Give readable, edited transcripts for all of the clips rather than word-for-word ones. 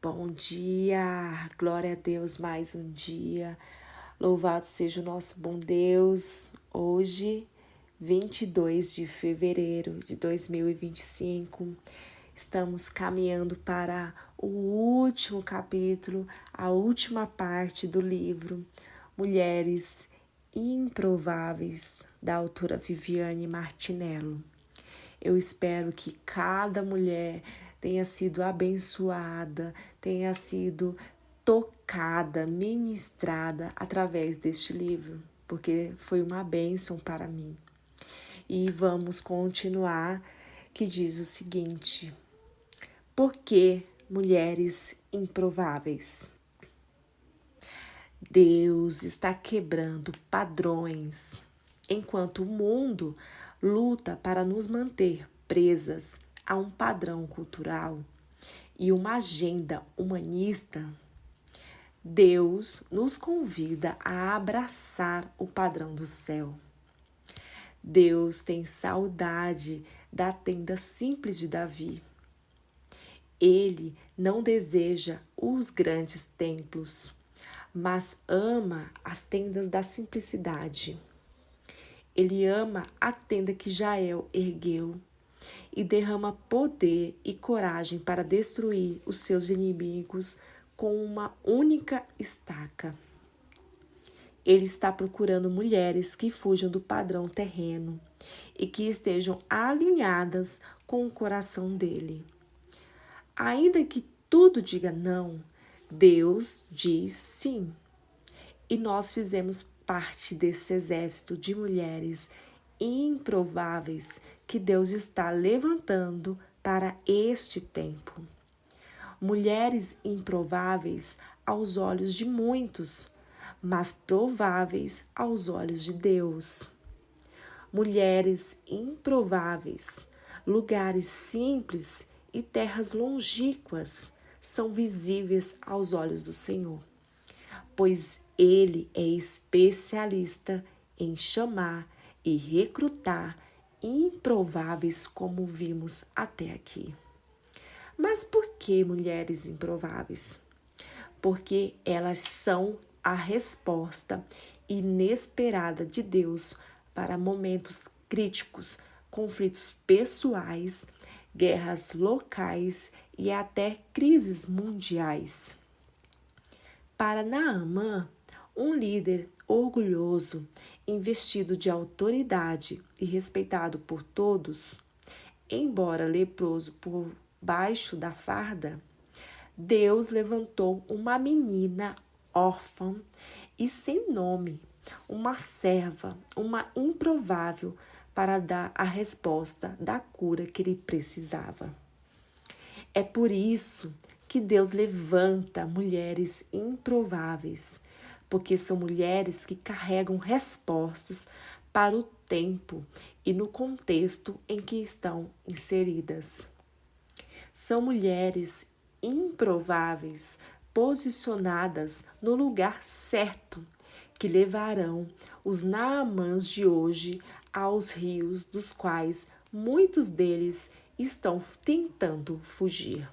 Bom dia, glória a Deus, mais um dia. Louvado seja o nosso bom Deus. Hoje, 22 de fevereiro de 2025, estamos caminhando para o último capítulo, a última parte do livro Mulheres Improváveis, da autora Viviane Martinello. Eu espero que cada mulher tenha sido abençoada, tenha sido tocada, ministrada através deste livro, porque foi uma bênção para mim. E vamos continuar, que diz o seguinte: por que mulheres improváveis? Deus está quebrando padrões, enquanto o mundo luta para nos manter presas a um padrão cultural e uma agenda humanista. Deus nos convida a abraçar o padrão do céu. Deus tem saudade da tenda simples de Davi. Ele não deseja os grandes templos, mas ama as tendas da simplicidade. Ele ama a tenda que Jael ergueu e derrama poder e coragem para destruir os seus inimigos com uma única estaca. Ele está procurando mulheres que fujam do padrão terreno e que estejam alinhadas com o coração dele. Ainda que tudo diga não, Deus diz sim. E nós fizemos parte desse exército de mulheres improváveis que Deus está levantando para este tempo. Mulheres improváveis aos olhos de muitos, mas prováveis aos olhos de Deus. Mulheres improváveis, lugares simples e terras longínquas são visíveis aos olhos do Senhor, pois Ele é especialista em chamar e recrutar improváveis como vimos até aqui. Mas por que mulheres improváveis? Porque elas são a resposta inesperada de Deus para momentos críticos, conflitos pessoais, guerras locais e até crises mundiais. Para Naamã, um líder orgulhoso, investido de autoridade e respeitado por todos, embora leproso por baixo da farda, Deus levantou uma menina órfã e sem nome, uma serva, uma improvável, para dar a resposta da cura que ele precisava. É por isso que Deus levanta mulheres improváveis, porque são mulheres que carregam respostas para o tempo e no contexto em que estão inseridas. São mulheres improváveis, posicionadas no lugar certo, que levarão os Naamãs de hoje aos rios dos quais muitos deles estão tentando fugir.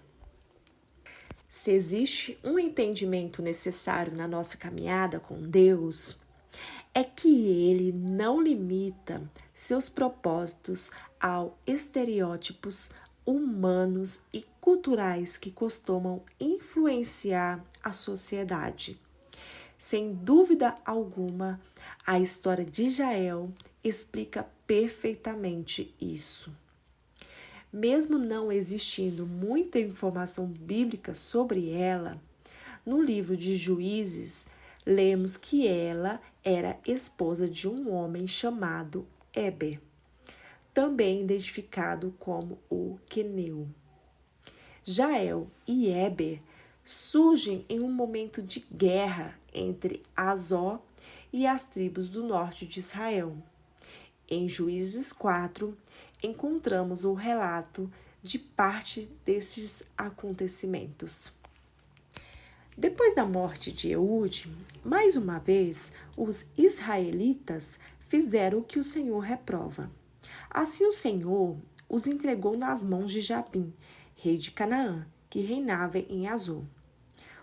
Se existe um entendimento necessário na nossa caminhada com Deus, é que Ele não limita seus propósitos aos estereótipos humanos e culturais que costumam influenciar a sociedade. Sem dúvida alguma, a história de Jael explica perfeitamente isso. Mesmo não existindo muita informação bíblica sobre ela, no livro de Juízes, lemos que ela era esposa de um homem chamado Heber, também identificado como o queneu. Jael e Heber surgem em um momento de guerra entre Azor e as tribos do norte de Israel. Em Juízes 4, encontramos o relato de parte desses acontecimentos. Depois da morte de Eude, mais uma vez, os israelitas fizeram o que o Senhor reprova. Assim o Senhor os entregou nas mãos de Jabim, rei de Canaã, que reinava em Azor.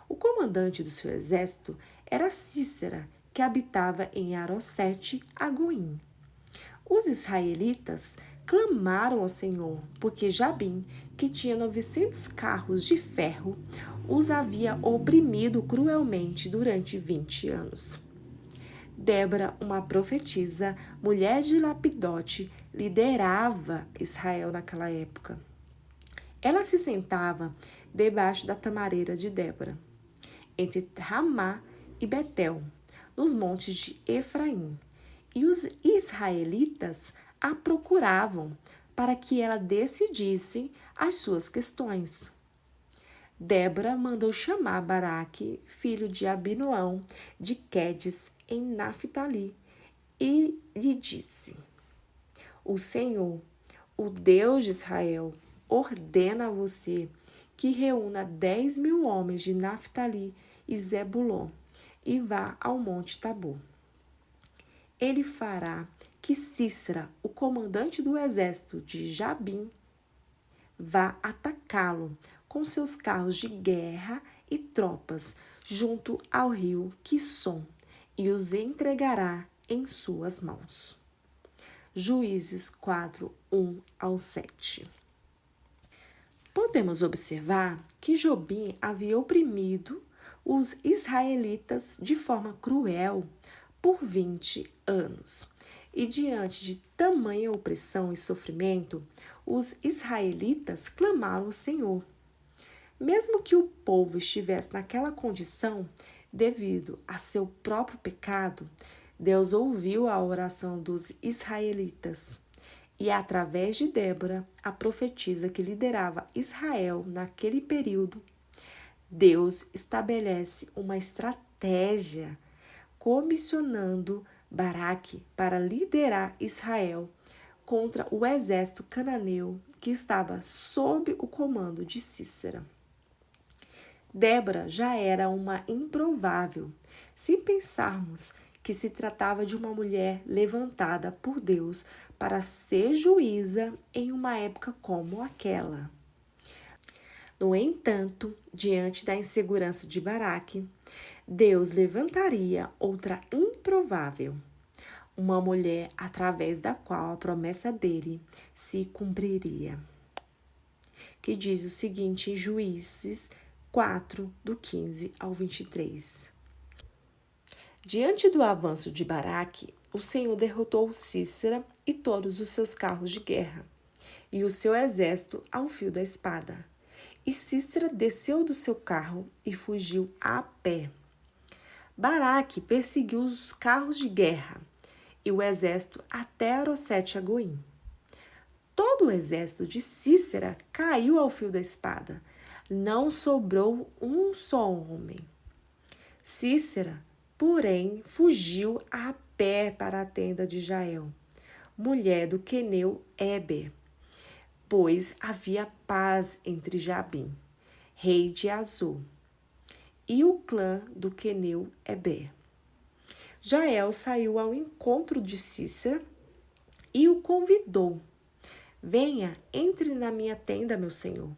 O comandante do seu exército era Císera, que habitava em Arosete-Agoim. Os israelitas clamaram ao Senhor, porque Jabim, que tinha 900 carros de ferro, os havia oprimido cruelmente durante 20 anos. Débora, uma profetisa, mulher de Lapidote, liderava Israel naquela época. Ela se sentava debaixo da tamareira de Débora, entre Ramá e Betel, nos montes de Efraim, e os israelitas a procuravam para que ela decidisse as suas questões. Débora mandou chamar Baraque, filho de Abinoão, de Quedes, em Naphtali, e lhe disse: O Senhor, o Deus de Israel, ordena a você que reúna 10.000 homens de Naphtali e Zebulon e vá ao Monte Tabor. Ele fará que Císera, o comandante do exército de Jabim, vá atacá-lo com seus carros de guerra e tropas junto ao rio Quisson e os entregará em suas mãos. Juízes 4, 1 ao 7. Podemos observar que Jobim havia oprimido os israelitas de forma cruel por 20 anos. E diante de tamanha opressão e sofrimento, os israelitas clamaram ao Senhor. Mesmo que o povo estivesse naquela condição, devido a seu próprio pecado, Deus ouviu a oração dos israelitas. E através de Débora, a profetisa que liderava Israel naquele período, Deus estabelece uma estratégia comissionando Baraque para liderar Israel contra o exército cananeu que estava sob o comando de Císera. Débora já era uma improvável, se pensarmos que se tratava de uma mulher levantada por Deus para ser juíza em uma época como aquela. No entanto, diante da insegurança de Baraque, Deus levantaria outra improvável, uma mulher através da qual a promessa dele se cumpriria. Que diz o seguinte em Juízes 4, do 15 ao 23. Diante do avanço de Baraque, o Senhor derrotou Císera e todos os seus carros de guerra, e o seu exército ao fio da espada. E Císera desceu do seu carro e fugiu a pé. Baraque perseguiu os carros de guerra e o exército até Arosete-Agoim. Todo o exército de Císera caiu ao fio da espada. Não sobrou um só homem. Císera, porém, fugiu a pé para a tenda de Jael, mulher do queneu Eber, pois havia paz entre Jabim, rei de Azor, e o clã do queneu Eber. Jael saiu ao encontro de Císera e o convidou: Venha, entre na minha tenda, meu senhor.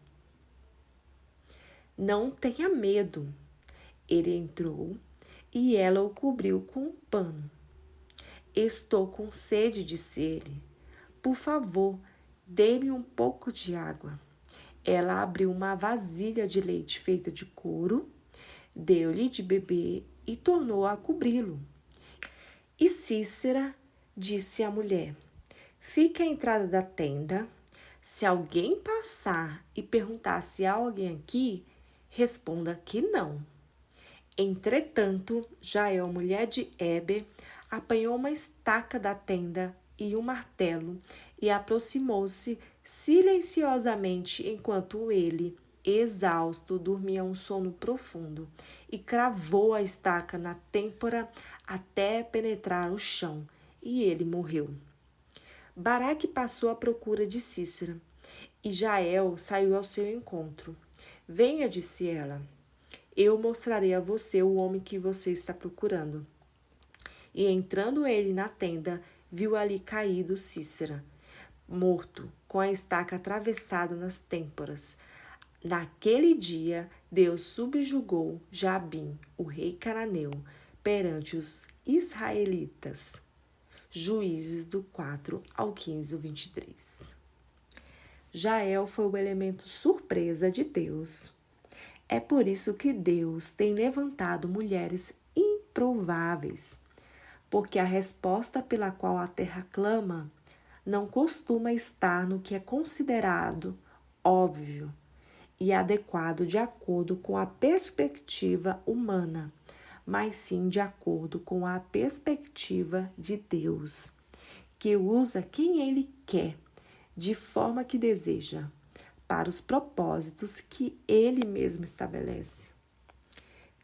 Não tenha medo. Ele entrou e ela o cobriu com um pano. Estou com sede, disse ele. Por favor, dê-me um pouco de água. Ela abriu uma vasilha de leite feita de couro, deu-lhe de beber e tornou a cobri-lo. E Císera disse à mulher: Fique à entrada da tenda. Se alguém passar e perguntar se há alguém aqui, responda que não. Entretanto, Jael, mulher de Eber, apanhou uma estaca da tenda e um martelo e aproximou-se silenciosamente enquanto ele, exausto, dormia um sono profundo e cravou a estaca na têmpora até penetrar o chão, e ele morreu. Baraque passou à procura de Císera, e Jael saiu ao seu encontro. Venha, disse ela, eu mostrarei a você o homem que você está procurando. E entrando ele na tenda, viu ali caído Císera, morto, com a estaca atravessada nas têmporas. Naquele dia, Deus subjugou Jabim, o rei cananeu, perante os israelitas. Juízes do 4 ao 15, 23. Jael foi o elemento surpresa de Deus. É por isso que Deus tem levantado mulheres improváveis, porque a resposta pela qual a terra clama não costuma estar no que é considerado óbvio e adequado de acordo com a perspectiva humana, mas sim de acordo com a perspectiva de Deus, que usa quem Ele quer, de forma que deseja, para os propósitos que Ele mesmo estabelece.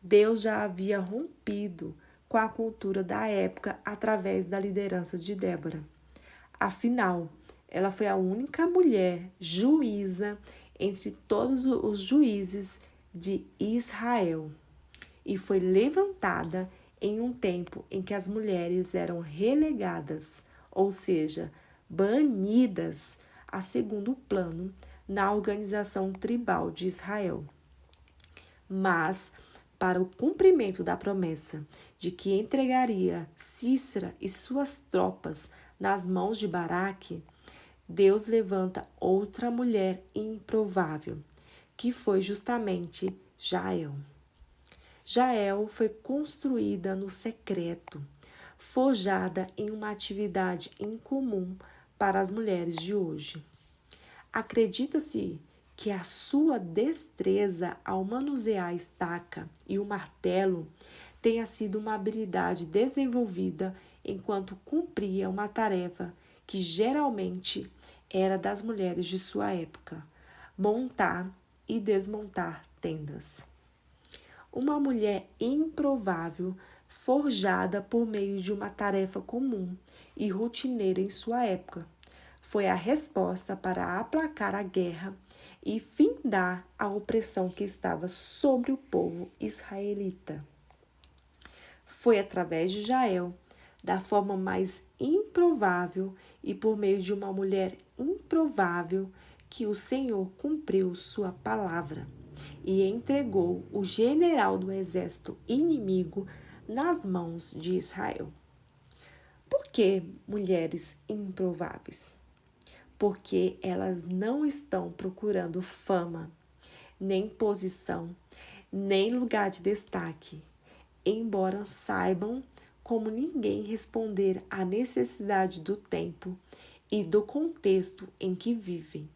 Deus já havia rompido com a cultura da época através da liderança de Débora. Afinal, ela foi a única mulher juíza entre todos os juízes de Israel e foi levantada em um tempo em que as mulheres eram relegadas, ou seja, banidas a segundo plano na organização tribal de Israel. Mas, para o cumprimento da promessa de que entregaria Sísera e suas tropas nas mãos de Baraque, Deus levanta outra mulher improvável, que foi justamente Jael. Jael foi construída no secreto, forjada em uma atividade incomum para as mulheres de hoje. Acredita-se que a sua destreza ao manusear a estaca e o martelo tenha sido uma habilidade desenvolvida enquanto cumpria uma tarefa que geralmente era das mulheres de sua época: montar e desmontar tendas. Uma mulher improvável, forjada por meio de uma tarefa comum e rotineira em sua época, foi a resposta para aplacar a guerra e findar a opressão que estava sobre o povo israelita. Foi através de Jael, da forma mais improvável e por meio de uma mulher improvável, que o Senhor cumpriu sua palavra e entregou o general do exército inimigo nas mãos de Israel. Por que mulheres improváveis? Porque elas não estão procurando fama, nem posição, nem lugar de destaque, embora saibam como ninguém responder à necessidade do tempo e do contexto em que vivem,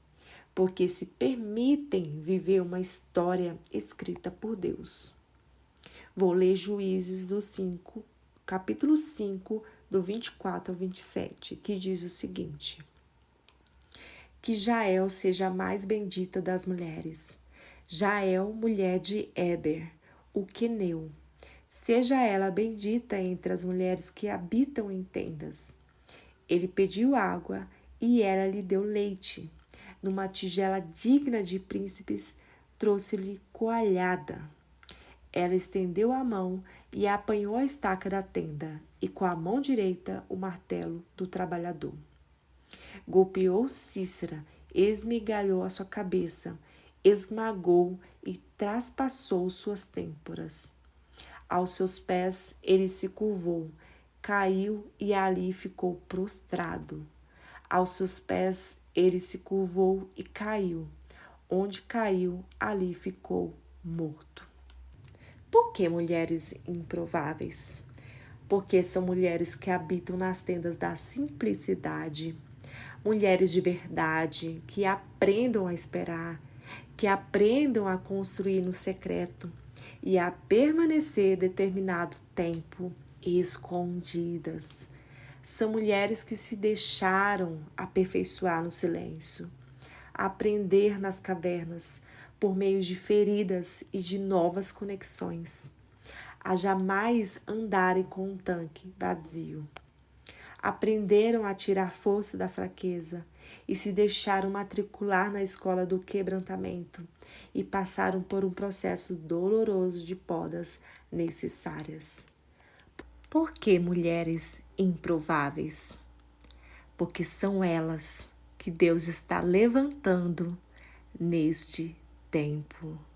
porque se permitem viver uma história escrita por Deus. Vou ler Juízes do 5, capítulo 5, do 24 ao 27, que diz o seguinte: que Jael seja a mais bendita das mulheres. Jael, mulher de Eber, o queneu. Seja ela bendita entre as mulheres que habitam em tendas. Ele pediu água e ela lhe deu leite. Numa tigela digna de príncipes, trouxe-lhe coalhada. Ela estendeu a mão e apanhou a estaca da tenda, e com a mão direita o martelo do trabalhador. Golpeou Sísera, esmigalhou a sua cabeça, esmagou e traspassou suas têmporas. Aos seus pés ele se curvou, caiu e ali ficou prostrado. Aos seus pés ele se curvou e caiu. Onde caiu, ali ficou morto. Por que mulheres improváveis? Porque são mulheres que habitam nas tendas da simplicidade, mulheres de verdade, que aprendam a esperar, que aprendam a construir no secreto e a permanecer determinado tempo escondidas. São mulheres que se deixaram aperfeiçoar no silêncio, aprender nas cavernas por meio de feridas e de novas conexões, a jamais andarem com um tanque vazio. Aprenderam a tirar força da fraqueza e se deixaram matricular na escola do quebrantamento e passaram por um processo doloroso de podas necessárias. Por que mulheres improváveis? Porque são elas que Deus está levantando neste tempo.